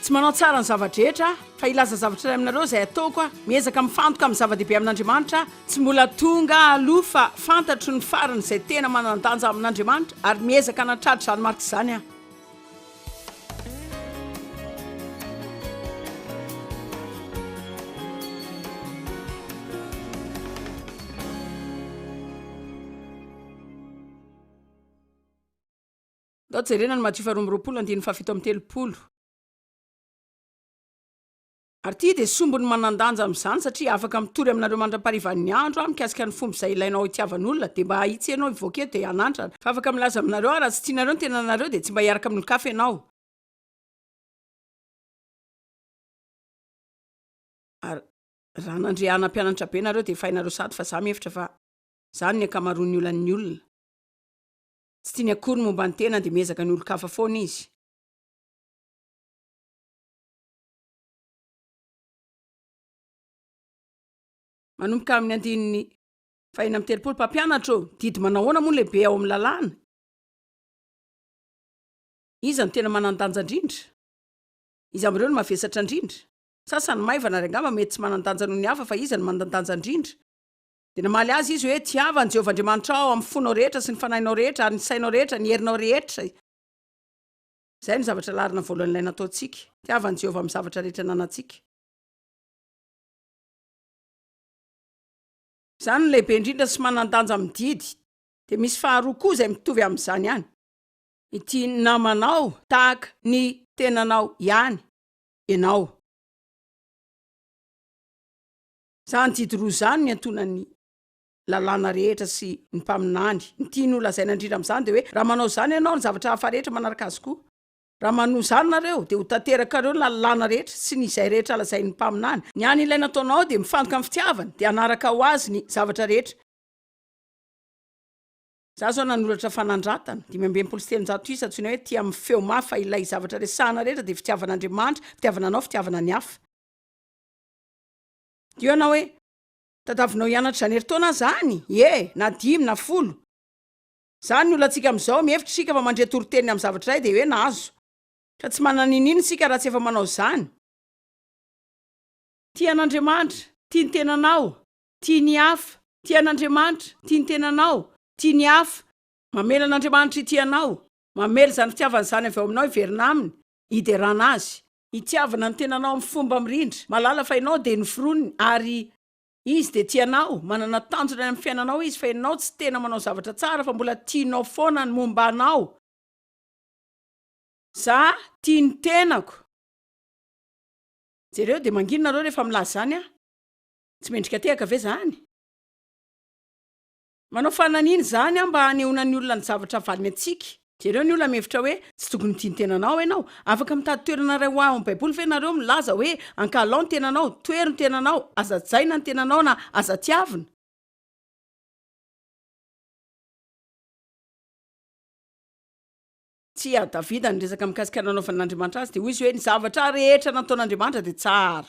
tsy manao tsara ny zavadrehetra fa ilaza zavatra iray aminareo izay ataoko a miezaka mifantoka amin'ny zava-dehibe amin'Andriamanitra tsy mbola tonga aloha fa fantatro ny farany izay tena manandanja amin'Andriamanitra ary miezaka natratra izany marika izany a dao jerena ny Matthieu 7:7 ary ty dia sombony manandanja amin'izany satria afaka mitory aminareo mandra-parivan'ny andro a mikasika ny fomba izay ilainao itiavan'olona dia mba hitsy ianao ivoaka dia hanandrana fa afaka milaza aminareo raha tsy tianareo ny tenanareo dia tsy mba hiaraka amin'ny kafe ianao ary raha nandreana mpianatra be nareo dia fahinareo sady fa za mihevitra fa zany ny akamaroan'ny olan'ny olona tsy tiany akory momba ny tena dia miezaka ny olo-kafa foana izy manomboka amin'ny andininy 5:30 mpampianatra didy manahoana moa lehibe ao amin'ny lalàna iza no tena manandanja indrindra iza amin'ireo no mavesatra indrindra sasany maivana ary angamba mety tsy manandanja noho ny hafa fa iza no manandanja indrindra dia namaly azy izy hoe tiavany Jehovah Andriamanitra ao amin'ny fonao rehetra sy ny fanahinao rehetra ary ny sainao rehetra ny herinao rehetra izay ny zavatra larina voalohany ilay nataontsika tiavany Jehovah amin'ny zavatra rehetra nanantsika izany no lehibe indrindra sy manandanja amin'ny didy dia misy faharoa koa izay mitovy amin'izany ihany ity namanao tahaka ny tenanao ihany ianao izany didy roa izany ny antonany lalàna rehetra sy ny mpaminany ny tiany olazaina indrindra amin'izany dia hoe raha manao izany ianao ny zavatra hafa rehetra manaraka azy koa raha manoa izany nareo dia ho tanteraka ireo ny lalàna rehetra sy ny izay rehetra lazain'ny mpaminany ny any ilay nataonao dia mifantoka amin'ny fitiavana dia hanaraka ho azy ny zavatra rehetra za zao nanoratra fanandratana 5:7 isa tsoina hoe tia amin'ny feo mafa ilay zavatra resahana rehetra dia fitiavan'Andriamanitra fitiavana anao fitiavana ny hafa dio ianao hoe tadavinao hianatra zany herintaona zany na 5 na 10 zany ny olantsika amin'izao mihevitra sika fa mandre toroteniny amin'ny zavatra iray dia hoe nahazo fa tsy mananinino sika raha tsy efa manao izany tian'Andriamanitra tia ny tenanao tia ny hafa tian'Andriamanitra tia ny tenanao tia ny hafa mamela an'Andriamanitra itianao mamela izany fitiavana izany avy ao aminao hiverina aminy hiderana azy hitiavana ny tenanao amin'ny fomba mirindra malala fa ianao dia noforoniny ary izy dia tianao manana tanjona amin'ny fiainanao izy fa ianao tsy tena manao zavatra tsara fa mbola tianao foana ny momba anao za tia ny tenako jereo dia mangino nareo rehefa milaza zany a tsy mendrika tehaka ve zany manao fananiny zany a mba hanehoanany olona ny zavatra valiny antsika jereo ny olona mihevitra hoe tsy tokony tia ny tenanao ianao afaka mitady toerana ray ho ao amin'ny baiboly ve nareo milaza hoe ankalao ny tenanao toero ny tenanao azajaina ny tenanao na aza tiavina tsy a Davida ny resaka mikasika nanaovan'Andriamanitra azy dia hoy izy hoe ny zavatra rehetra nataon'Andriamanitra dia tsara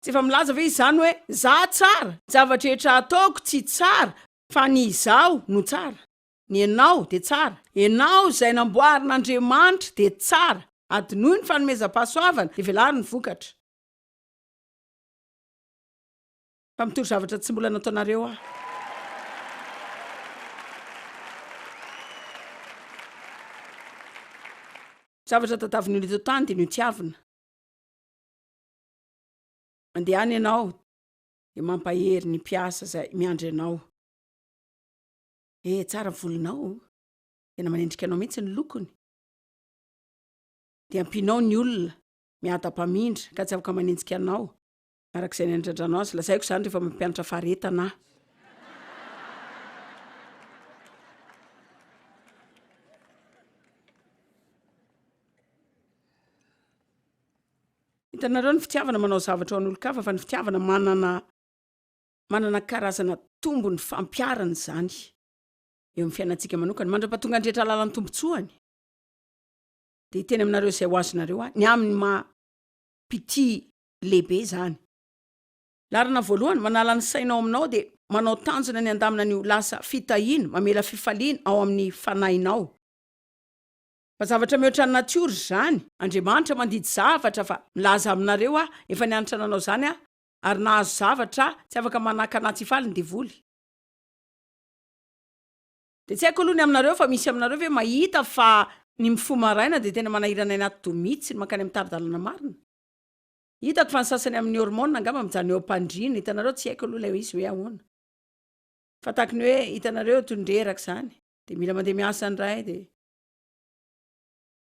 tsy efa milaza ve izy zany hoe za tsara zavatra rehetra ataoko tsy tsara fa ny izao no tsara ny ianao dia tsara ianao izay namboarin'Andriamanitra dia tsara adinoy ny fanomezam-pahasoavana dia velariny vokatra fa mitory zavatra tsy mbola nataonareo aho zavatra tadaviny olona eto tany dia ny tiavina mandehany ianao dia mampahery ny mpiasa izay miandry ianao tsara volonao tena manendrika anao mihitsy ny lokony dia ampinao ny olona miadam-pamindra ka tsy afaka manenjika anao arak'izay ny andradranao azy lazaiko izany rehefa mampianatra faharetana hitanareo ny fitiavana manao zavatra ho an'olo-kafa fa ny fitiavana manana karazana tombony fampiarana izany eo amin'ny fiainantsika manokana mandra-pahatonga andrehetra lalan'ny tombotsoany dia teny aminareo izay ho azonareo ny amin'ny mampity lehibe izany larina voalohany manala ny sainao aminao dia manao tanjona ny andamina ny lasa fitahiana mamela fifaliana ao amin'ny fanahinao fa zavatra mihoatra ny natiora zany Andriamanitra mandidy zavatra fa milaza aminareo efa nianatra nanao zany ary nahazo zavatra tsy afaka manaka anaty ifaliny devoly. De tsy haiko aloha ny aminareo fa misy aminareo ve mahita fa ny mifo maraina de tena manahirana anaty domitsy ny makany amin'ny taridalana marina. Hitako fa ny sasany amin'ny hormone angamba mijano eo ampandrina, hitanareo tsy haiko aloha ilay izy hoe ahoana. Fa tahaka ny hoe hitanareo tondreraka zany de mila mandeha miasa ndray de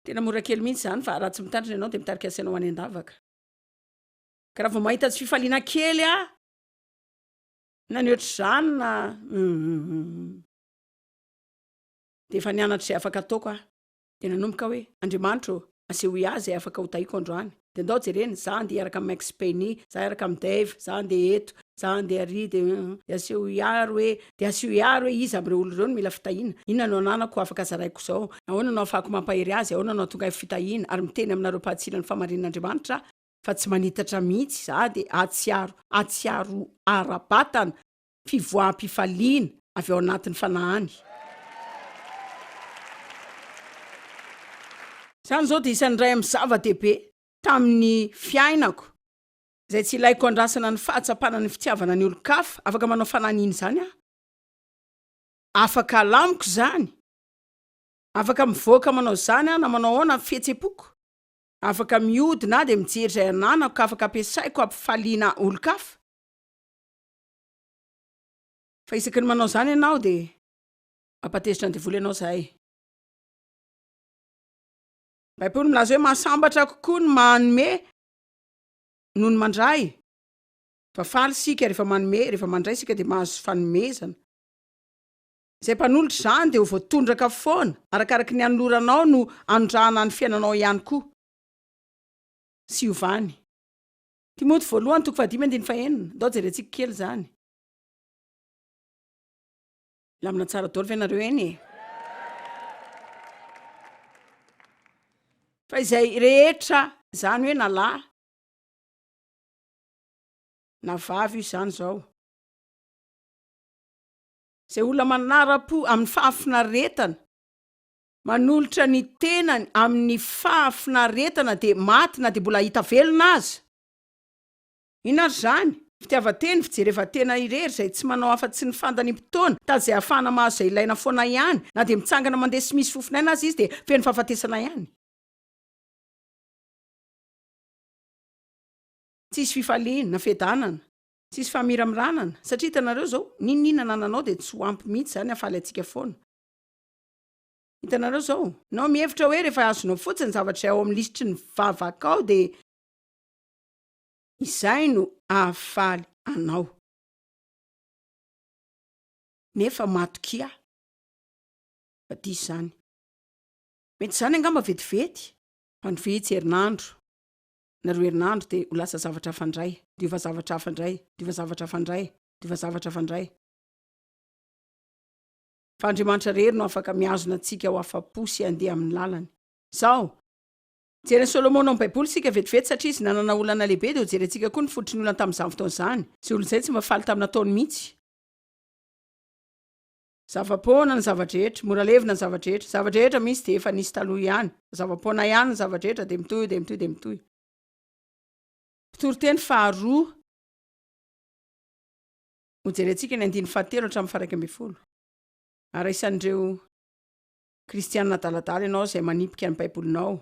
tena mora kely mihitsy zany fa raha tsy mitandrina ianao de mitarika asanao any andavaka. Ka raha vao mahita tsy fifaliana kely na ny ohatr' zany na de efa nianatra izay afaka ataoko de nanomboka hoe Andriamanitra aseho azy afaka ho taiko androany. De ndao jereny za andeha hiaraka amin'ny Max-Penny, za hiaraka amin'ny Dave, za andeha eto, za andeha ary de aseho iaro hoe izy am'ireo olo ireo no mila fitahiana. Inona no ananako afaka zaraiko zao? Ahoana no afahako mampahery azy? Ahoana no atonga fitahiana? Ary miteny aminareo pahatsila ny famarin'Andriamanitra fa tsy manitatra mihitsy za de atsiaro ara-batana fivoaham-pifaliana avy ao anatin'ny fanahany. Zany zao de isan'ny ray amin'ny zava-dehibe tamin'ny fiainako zay tsy ilaiko andrasana ny fahatsapana ny fitiavana ny olo-kafa, afaka manao fananiny zany afaka alamiko zany, afaka mivoaka manao zany na manao ahoana fihetsem-poko, afaka miodina de mijery zay ananako, afaka ampiasaiko ampifaliana olo-kafa. Fa isaky ny manao zany ianao de apatezitra ny devoly ianao zahay. Baiboly milaza hoe mahasambatra kokoa ny manome noho ny mandray. Fa faly sika rehefa manome, rehefa mandray sika de mahazo fanomezana. Izay mpanolotra zany de ho voatondraka foana, arakaraky ny anoloranao no anondrahana ny fiainanao ihany koa. Sy ovany. Timoty 1:5-6 ndao jerentsika kely zany. Lamina tsara daholo ve nareo eny e? Fa izay rehetra zany hoe na lahy na vavy io zany zao. Izay olona manara-po amin'ny fahafinaretana, manolotra ny tenany amin'ny fahafinaretana de maty na de mbola hita velona aza. Ina ary zany? Fitiavan-teny, fijerevan-tena irery zay tsy manao afa-tsy ny fandanim-potoana, tady zay ahafahana mahazo zay ilaina foana ihany, na de mitsangana mandeha sy misy fofinaina azy izy de feno fahafatesana ihany. Tsisy fifaliana na fedanana, tsisy famiramirana, satria hitanareo zao ninina nananao de tsy ho ampy mihitsy zany afaly atsika foana. Hitanareo zao, nao mihevitra hoe rehefa azonao fotsiny zavatra ao amin'ny lisitry ny vavakao de izay no ahafaly anao. Nefa matokia fa diso zany. Mety zany angamba vetivety fa ny vitsy herinandro na 2 herinandro de ho lasa zavatra fandray, diova zavatra fandray, diova zavatra fandray, diova zavatra fandray. Fa Andriamanitra rery no afaka miazona antsika ho afa-po sy andeha amin'ny lalany. Zao jery Solomona amin'ny Baiboly sika vetivety satria izy nanana olana lehibe de ho jerentsika koa ny fototry ny olana tamin'izany fotoana zany. Sy olo zay tsy mafaly tamin'ny nataony mihitsy. Zava-poana ny zavadrehetra, mora levina ny zavadrehetra. Zavadrehetra misy de efa nisy taloha ihany. Zava-poana ihany ny zavadrehetra de mitohy de mitohy de mitohy. Toriteny faharoa ho jerentsika ny 7 hatramin'ny 1:10. Ary isan'ireo kristianina daladala ianao zay manipika ny Baibolinao,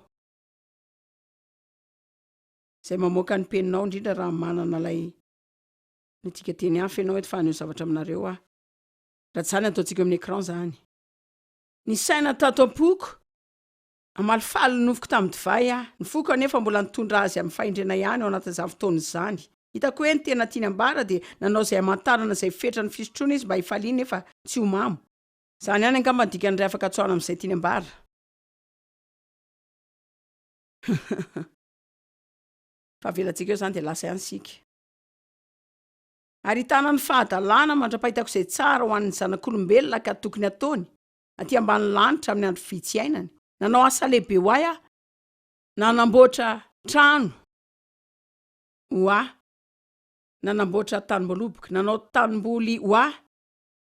zay mamoaka ny peninao indrindra raha manana lay nytika teny hafa ianao eto fa haneo zavatra aminareo raha tsy zany ataontsika amin'ny écran zany. Ny saina tato am-poko amalifaly nofoko tamin'ny divay ny foko anefa mbola nitondra azy amin'ny fahendrena ihany ao anatin'izany fotoana izany. Hitako hoe ny tena tiany ambara de nanao zay amantarana zay fetra ny fisotroana izy mba hifaliana nefa tsy ho mamo. Zany ihany angamba ny dikany ray afaka tsoana amin'izay tiany ambara. Fa velantsika eo zany de lasa ihany sika. Ary hitana ny fahadalana mandrapahitako izay tsara ho an'ny zanak'olombelona ka tokony ataony aty ambany lanitra amin'ny andro vitsy iainany. Nanao asa lehibe ho ahy nanamboatra trano ho ahy, nanamboatra tanimboaloboka, nanao tanimboly ho ahy,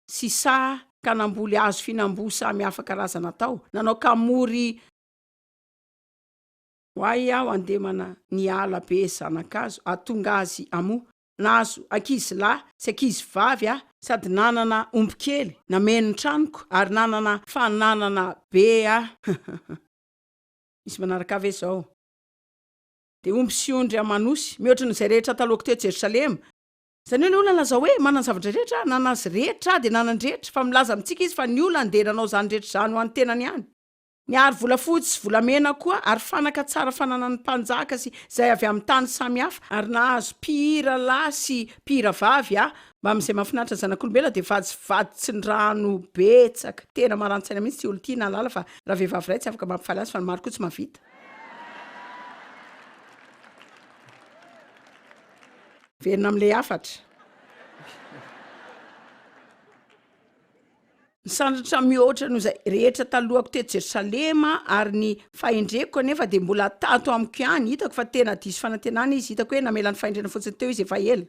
sisa ka namboly hazo fihinam-bo samy hafa karazana tao, nanao kamory hoay aho andemana ny ala be zanakazo atonga azy amo nazo ankizy lahy sy ankizy vavy sady nanana ombokely nameno tranoko ary nanana fananana be misy manaraka ave zao de omby sy ondry amanosy mihoatra n'izay rehetra taloko teo Jerosalema zany hoe ny olona laza hoe manana zavatra rehetra nanazy rehetra de nanandrehetra fa milaza amintsika izy fa ny olona andehananao zany rehetra zany ho an'ny tenany ihany ny ary volafotsy sy volamena koa ary fanaka tsara fananan'ny mpanjaka sy zay avy amin'ny tany samihafa ary nahazo mpihira lahy sy mpihira vavy mba amin'izay mahafinaritra ny zanak'olombelona de vadyvadytsy ny rano betsaka tena marantsaina mihitsy ty olo ty nalala fa raha vehivavy ray tsy afaka mampifaly azy fa ny maro koa tsy mavita verina am'le afatra sandratra mihoatra no zay rehetra talohako te Jerosalema ary ny fahendreko nefa de mbola tato amiko ihany hitako fa tena diso fanantenana izy hitako hoe namela ny fahendrena fotsiny teo izy efa ela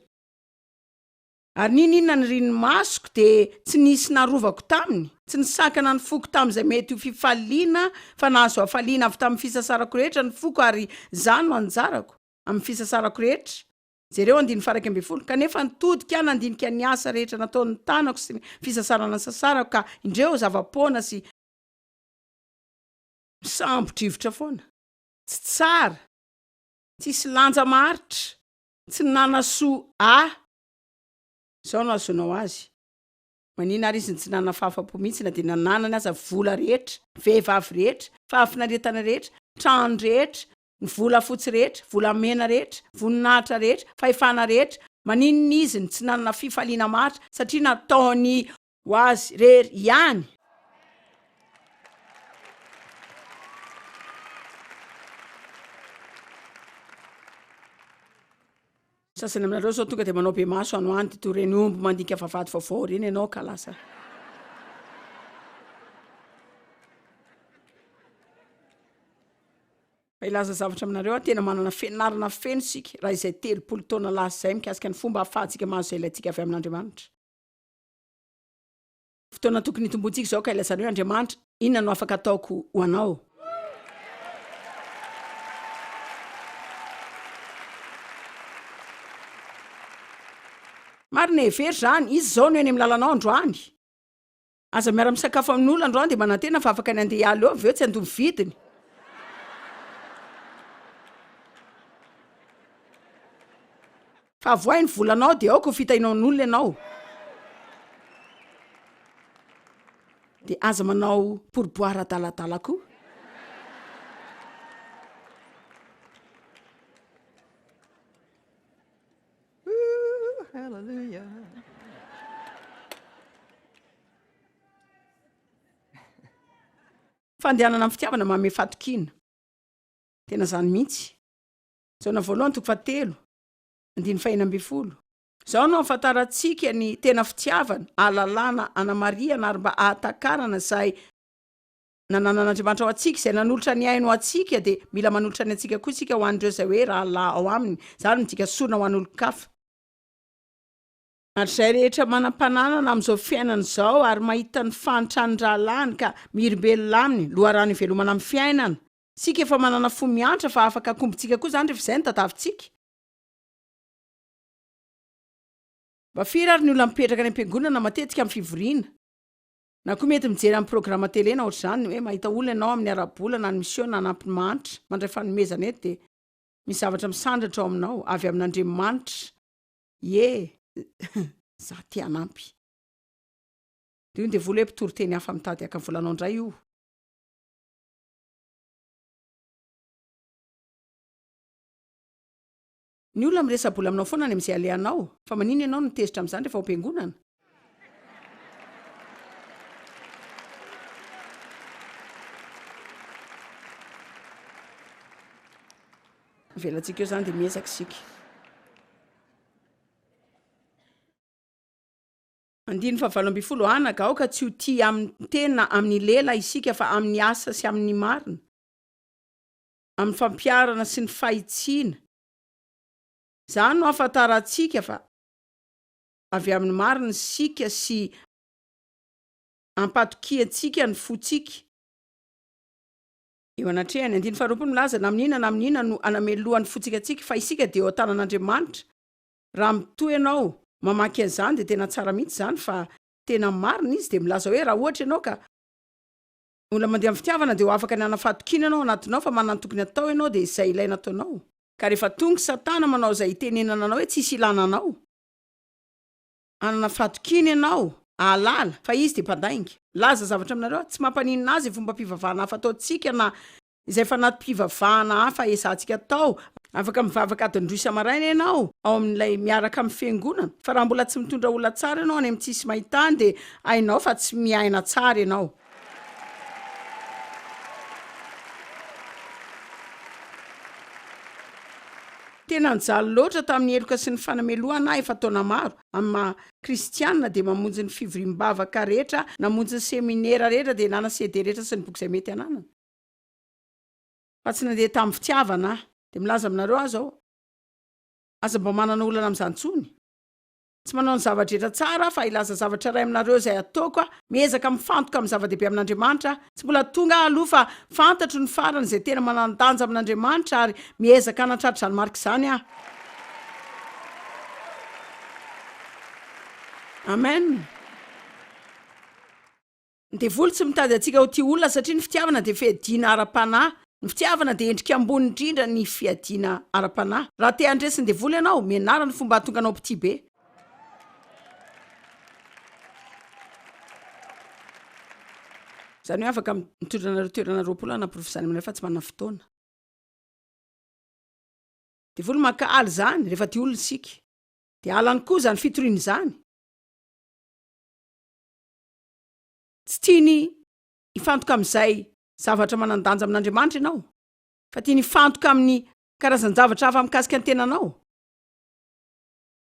ary ninona ny riny masoko de tsy nisy narovako taminy tsy nisakana ny foko tam'izay mety ho fifaliana fa nahazo hafaliana avy tamin'ny fisasarako rehetra ny foko ary zany no anjarako amin'ny fisasarako rehetra jereo 140 kanefa nitodika nandinika ny asa rehetra nataon'ny tanako sy ny fisasarana sasarako ka indreo zavapoana sy sambo-drivotra foana tsy tsara tsisy lanja maritra tsy nanasoa zao no azonao azy manina ary izy ny tsy nanana fahafapo mihitsy na de nananany aza vola rehetra vehivavy rehetra fahafinaretana rehetra trano rehetra ny vola fotsy rehetra volamena rehetra voninahitra rehetra fahefana rehetra maninona izy ny tsy nanana fifaliana maritra satria nataony ho azy rery ihany sasany aminareo zao tonga de manao be maso anoany ty toreny omby mandika vavady vaovao reny ianao ka lasa fa ilaza zavatra aminareo tena manana fianarana feno sika raha izay 3 taona lasa zay mikasika ny fomba ahafahantsika mahazo zay ilayntsika avy amin'Andriamanitra fotoana tokony hitomboantsika zao ka ilazany hoe Andriamanitra inona no afaka ataoko ho anao marina hevery zany izy zao no eny amin'ny lalanao androany aza miara misakafo amin'olona androany de manantena fa afaka ny andeha hiala eo aveo tsy andomy vidiny fa avoay ny volanao de aoko fitainao n'olona ianao de aza manao pourboire adaladala koa hallelujah fandehanana amin'ny fitiavana manome fatokina tena zany mihitsy zao na voalohany 7 120 zao no afataratsika ny tena fitiavana alalana ana Maria na ary mba ahatakarana zay nanan'Andriamanitra ao atsika zay nanolotra ny aino atsika de mila manolotra ny atsika koa sika ho an'ireo zay hoe raha la ao aminy zany midika sorona ho an'olo-kafa ary zay rehetra manam-pananana am'izao fiainana zao ary mahita ny fantrany rahalany ka mirimbelona aminy loharano ivelomana amin'ny fiainana sika efa manana fo miantra fa afaka akombontsika koa zany rehefa zay ny tadavintsika mba firy ary ny olona mipetraka any am-piangonana matetika amin'ny fivoriana na koa mety mijery amin'ny programa tele na ohatr' zany hoe mahita olona ianao amin'ny arabolana ny mission nanampy-manitra mandray fanomezana eto de misy zavatra misandratra ao aminao avy amin'Andriamanitra za ty anampy de io de vola hoe mpitoro teny hafa mitady aka volanao indray io ny olona miresabola aminao foana any am'izay alehanao fa manino ianao no tezitra amin'izany rehefa am-piangonana velantsika eo zany de miezaka sika 120 anaka aoka tsy ho ty amin'ny tena amin'ny lela isika fa amin'ny asa sy amin'ny marina amin'ny fampiarana sy ny fahitsiana zany no afataratsika fa avy amin'ny marina sika sy ampatokiatsika ny fotsika eo anatrehany 2 milaza na amin'ina no anamelohan'ny fotsikatsika fa isika dia eo an-tanan'Andriamanitra. Raha mitoy ianao mamaky an'izany dia tena tsara mihitsy izany fa tena marina izy dia milaza hoe raha ohatra ianao ka olona mandeha amin'ny fitiavana dia ho afaka ny anafatokina ianao anatinao fa manana tokony atao ianao dia izay ilaina ataonao. Ka rehefa tonga Satana manao izay tenenana anao hoe tsisy ilana anao, anana fatokina ianao ahalala fa izy dia mpandainga. Laza zavatra aminareo tsy mampaninina azy fomba mpivavahana hafa ataontsika na izay fa anaty mpivavahana hafa esantsika atao. Afaka mivavaka adiny 7 samaraina ianao ao amin'ilay miaraka amin'ny fiangonana fa raha mbola tsy mitondra olona tsara ianao any amin'ny tsisy mahitany dia ainao fa tsy miaina tsara ianao. Tena nijaly loatra tamin'ny heloka sy ny fanameloana efa taona maro amin'ny maha kristianina dia mamonjy ny fivoriam-bavaka rehetra, namonjy ny seminera rehetra dia nana CD rehetra sy ny boky izay mety ananana. Fa tsy nandeha tamin'ny fitiavana dia milaza aminareo azo aho. Aza mba manana olana amin'izany intsony. Tsy manao ny zavatra rehetra tsara fa ilaza zavatra ray aminareo izay ataoko, miezaka mifantoka amin'ny zava-dehibe amin'Andriamanitra, tsy mbola tonga aloha fa fantatro ny farany izay tena manandanja amin'Andriamanitra ary miezaka anatratra izany marika izany aho. Amen. Ny devoly tsy mitady antsika ho tia olona satria ny fitiavana dia fiadiana ara-panahy. Ny fitiavana dia endrika ambony indrindra ny fiadiana ara-panahy. Raha te handresy ny devoly ianao, mianara ny fomba hahatonga anao piti be. Zany hoe afaka mitondra anareo toerana 20 anaprofisany aminay fa tsy manana fotoana. Devoly maka aly zany rehefa tia olona isika. Dia alany koa zany fitoriana izany. Tsy tiany hifantoka amin'izay zavatra manandanja amin'Andriamanitra ianao, fa tiany hifantoka amin'ny karazan-javatra hafa mikasika ny tenanao.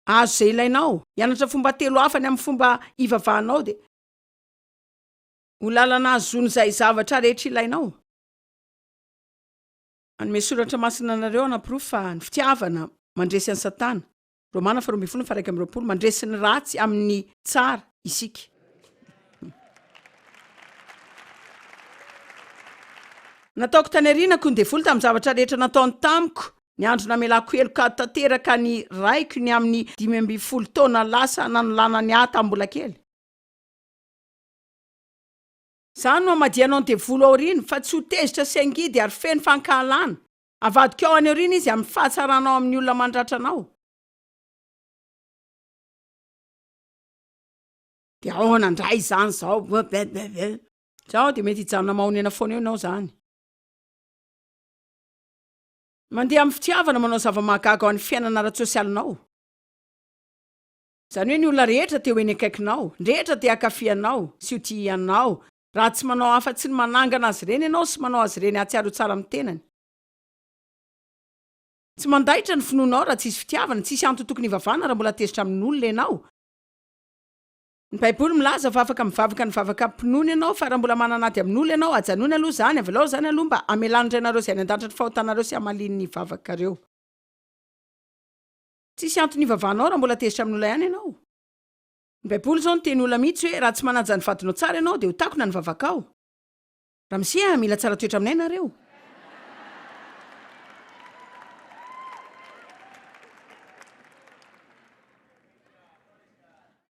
Azo izay ilainao, hianatra fomba telo hafa ny amin'ny fomba hivavahanao dia ho lalana azon'izay zavatra rehetra ilainao. Anome soratra masina anareo anaprofo fa ny fitiavana mandresy an'i Satana. Romana 4:20 mandresy ny ratsy amin'ny tsara isika. Nataoko tany aorianako ny devoly tamin'ny zavatra rehetra nataony tamiko. Ny andro namelako heloka tanteraka ny raiko ny amin'ny 15 taona lasa nanolana ny ahy tamin'ny mbola kely. Zany no amadianao ny devoly aoriana fa tsy ho tezitra sy angidy ary feno fankahalana. Avadika ao any aoriana izy amin'ny fahatsaranao amin'ny olona mandratra anao. Dia ao nandray izany zao. Zao dia mety hijanona mahonena foana eo ianao zany. Mandeha amin'ny fitiavana manao zava-mahagaga ao amin'ny fiainana ara-tsosialinao. Zany hoe ny olona rehetra te ho eny akaikinao, ny rehetra te hakafianao, sy ho tianao. Raha tsy manao afa-tsy ny manangana azy ireny ianao sy manao azy ireny ahatsiaro tsara amin'ny tenany. Tsy mandaitra ny finoanao raha tsisy fitiavana, tsisy anto tokony hivavahana raha mbola tezitra amin'olona ianao. Ny Baiboly milaza fa afaka mivavaka ny vavaka-pinoana ianao fa raha mbola mananady amin'olona ianao, ajanona aloha zany, avy lao zany aloha mba amelanindray nareo izay nandanitra ny fahotanareo sy hamalin'ny vavakareo. Tsisy antony hivavahanao raha mbola tezitra amin'olona ihany ianao. Ny Baiboly zao no teny olona mihitsy hoe raha tsy mananja ny vadinao tsara ianao dia ho takona ny vavakao. Raha misia mila tsara toetra aminay nareo.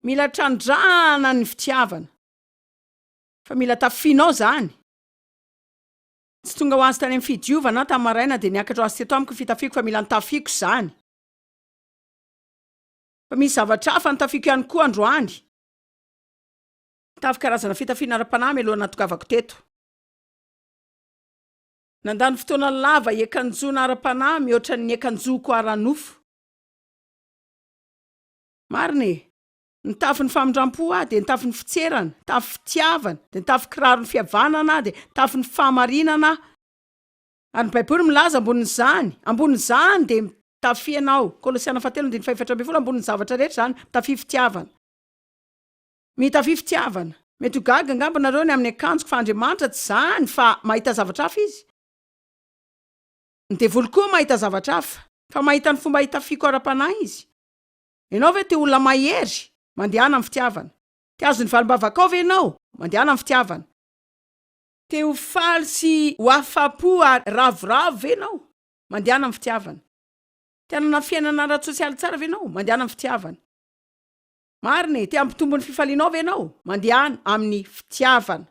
Mila trandrana ny fitiavana. Fa mila tafianao zany. Tsy tonga ho azy tany amin'ny fidiovana tamin'ny maraina dia niakatra ho azy teto amiko fitafiako fa mila nitafiako zany. Fa misy zavatra hafa nitafiako ihany koa androany. Tafy karazana fitafiana ara-panahy melohana natokavako teto. Nandany fotoana lava ekanjona ara-panahy mihoatra ny ekanjoko ara-nofo. Marina e. Nitafy ny famindram-po dia nitafy ny fitserana, nitafy fitiavana, dia nitafy kiraro ny fihavanana, dia nitafy ny fahamarinana. Ary ny Baiboly milaza ambon'izany dia tafianao. Kolosiana 4:4 ambon'ny zavatra rehetra zany, mitafy fitiavana. Mitafy fitiavana. Mety ho gaga angamba nareo ny amin'ny akanjoko fa Andriamanitra tsy zany fa mahita zavatra hafa izy. Ny devoly koa mahita zavatra hafa, fa mahita ny fomba hitafiako ara-panahy izy. Ianao ve te olona mahery? Mandehana amin'ny fitiavana. Te azo ny valim-bavakao ve ianao? Mandehana amin'ny fitiavana. teo faly sy ho afapo ravoravo venao mandehana amin'ny fitiavana. Tianana fiainana ara-tsosialy tsara venao mandehana amin'ny fitiavana. Mariny te ampitombony fifalinao venao mandehana amin'ny fitiavana.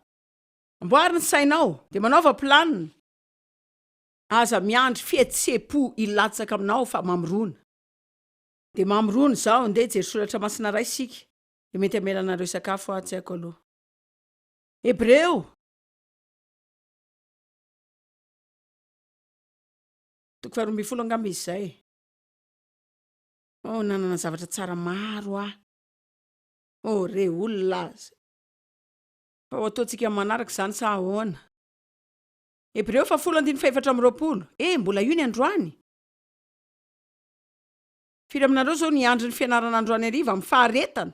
Amboarina sainao de manaova planina. Aza miandry fihetsepo ilatsaka aminao fa mamorona. De mamorona zao ndeha jery soratra masina ray sika. De mety amelanareo sakafo tsy haiko aloha. Hebreo 12 angamba izy zay. Nanana zavatra tsara maro re olona. Fa ataontsika manaraka zany sa ahoana. Hebreo 10:4. Mbola io ny androany. Firy aminareo zao ny andro ny fianarana androany ariva amin'ny faharetana.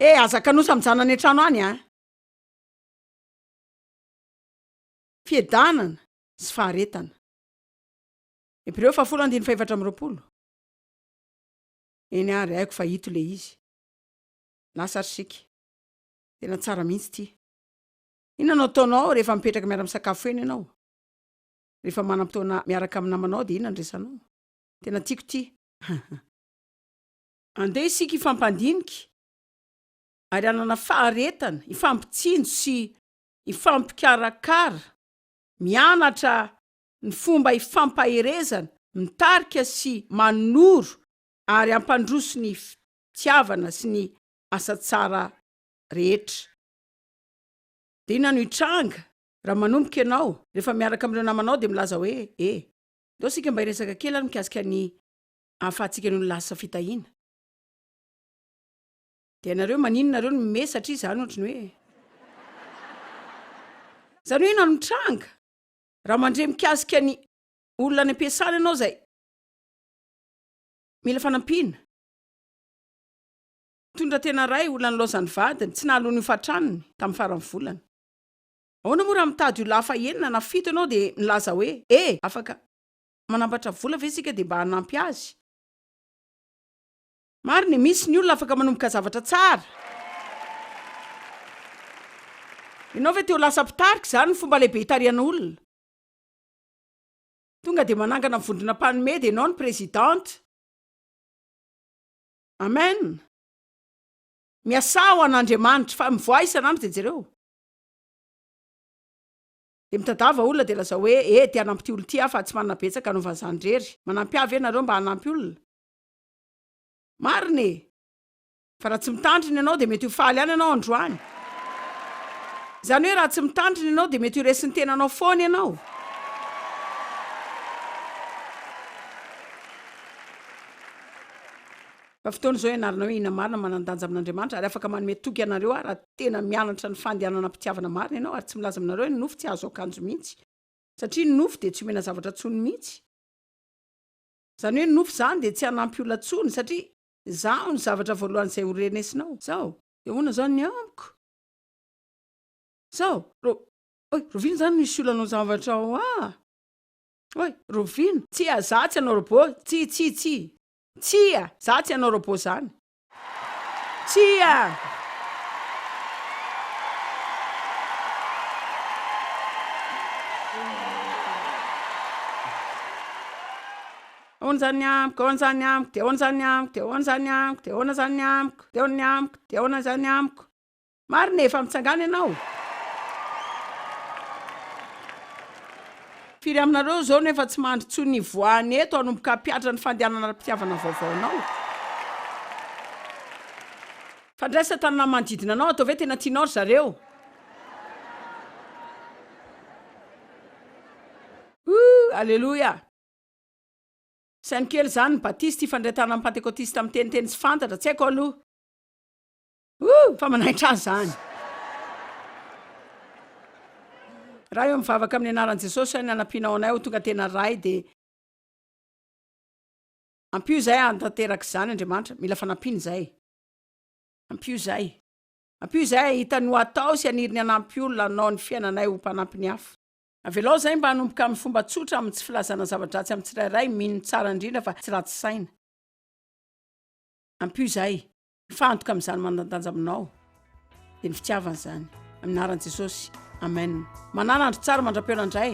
Azakanosa mijanona any an-trano any Fiedanana sy faharetana. Hebreo 10:4. Eny ary haiko fa hito le izy. Lasa arsika. Tena tsara mihitsy ty. Inona ataonao rehefa mipetraka miara misakafo eny ianao? Rehefa manam-potoana miaraka amin'ny namanao de inona andresanao? Tena tiako ty. Andeha isika ifampandinika. Ary anana faharetana, ifampitsinjo sy ifampikarakara, mianatra ny fomba ifampaherezana, mitarika sy manoro ary ampandroso ny fitiavana sy ny asa tsara rehetra. De inona no hitranga raha manomboka ianao rehefa miaraka amin'ireo namanao de milaza hoe ndao sika mba hiresaka kely ary mikasika ny ahafahantsika ny lasa fitahiana. De ianareo maninonareo no mime satria zany ohatrany hoe zany hoe inona no mitranga raha mandre mikasika ny olona any am-piasana ianao zay mila fanampiana. Tondra tena ray olona nylozany vadiny tsy nahalony fatraniny tamin'ny farany volana. Ahoana moa raha mitady ho lafa enina na fito ianao de milaza hoe afaka manambatra vola ve sika de mba hanampy azy. Mariny misy ny olona afaka manomboka zavatra tsara. Ianao ve teo lasa pitarika zany ny fomba lehibe hitariana olona. Tonga de manangana vondrona mpanome de ianao ny presidente. Amen. Miasa ho an'Andriamanitra fa mivoa isan'andro de jereo. De mitadava olona de laza hoe ty hanampy ty olo ty fa tsy manana betsaka anaovana zany rery. Manampy avy ianareo mba hanampy olona. Mariny. Fa raha tsy mitandrina ianao de mety ho faly any ianao androany. Zany hoe raha tsy mitandrina ianao de mety ho resin'ny tenanao foana ianao. Fa fotoana zao ianarana hoe ina marina manandanja amin'Andriamanitra ary afaka manome toky ianareo raha tena mianatra ny fandehanana mpitiavana marina ianao ary tsy milaza aminareo ny nofo tsy azo akanjo mihitsy. Satria ny nofo de tsy omena zavatra tsony mihitsy. Zany hoe ny nofo zany de tsy hanampy olona tsony satria zao ny zavatra voalohan'izay horenesinao. Zao, de hoana zany ny amiko. Zao, rovina zany misy olanao zavatra rovina, tsia zatsy anao robô, tsia. Tsia, zatsy anao robô zany. Tsia. Hoana zany amiko, hoana zany amiko, de hoana zany amiko, de hoana zany amiko, de hoana zany amiko, de hoana amiko, de hoana zany amiko. Marina efa mitsangana ianao. Firy aminareo zao nefa tsy mandry tsony voany eto anomboka ampiatra ny fandehanana mpitiavana vaovaonao. Fandraisa tanana manodidina anao atao ve tena tianao zareo. Alleluia. Sainy kely zany ny batista ifandretana amin'ny pentekotista amin'ny teniteny sy fantatra tsy haiko aloha. Fa manaitra azy zany. Raha eo mivavaka amin'ny anaran'i Jesosy ny anampianao anay ho tonga tena ray de ampio zay antanteraka zany Andriamanitra, mila fanampiny zay. Ampio zay hitany ho atao sy aniriny anampy olona anao ny fiainanay ho mpanampiny hafa. Avelao zay mba hanomboka amin'ny fomba tsotra amin'ny tsy filazana zava-dratsy amin'ny tsirairay mino tsara indrindra fa tsy ratsy saina. Ampio zay, mifantoka amin'izany manandanja aminao. De ny fitiavana zany. aminaran' jesosy amen. Manana andro tsara mandra-peona indray.